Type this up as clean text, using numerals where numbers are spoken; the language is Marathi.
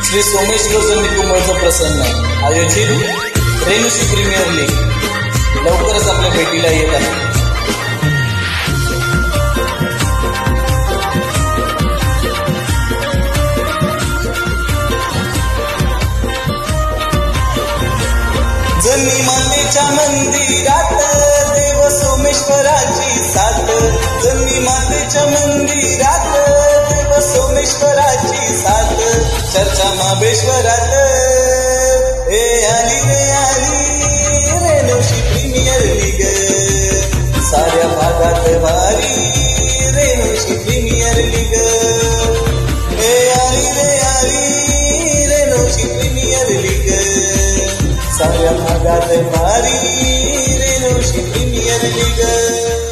श्री सोमेश रोजन कुंभळचं प्रसन्न आयोजित रेणुशी प्रीमियर लीग लवकरच आपल्या भेटीला येत आहे. जनी मातेच्या मंदिरात देव सोमेश्वराची साथ, जनी मातेच्या मंदिरात देव सोमेश्वराची साथ, चर्चा महाबळेश्वरात आली रेणुशी प्रीमियर लीग, साऱ्या भागात भारी रेणुशी प्रीमियर लीग, आली रेणुशी प्रीमियर लीग, साऱ्या भागात भारी रेणुशी प्रीमियर लीग.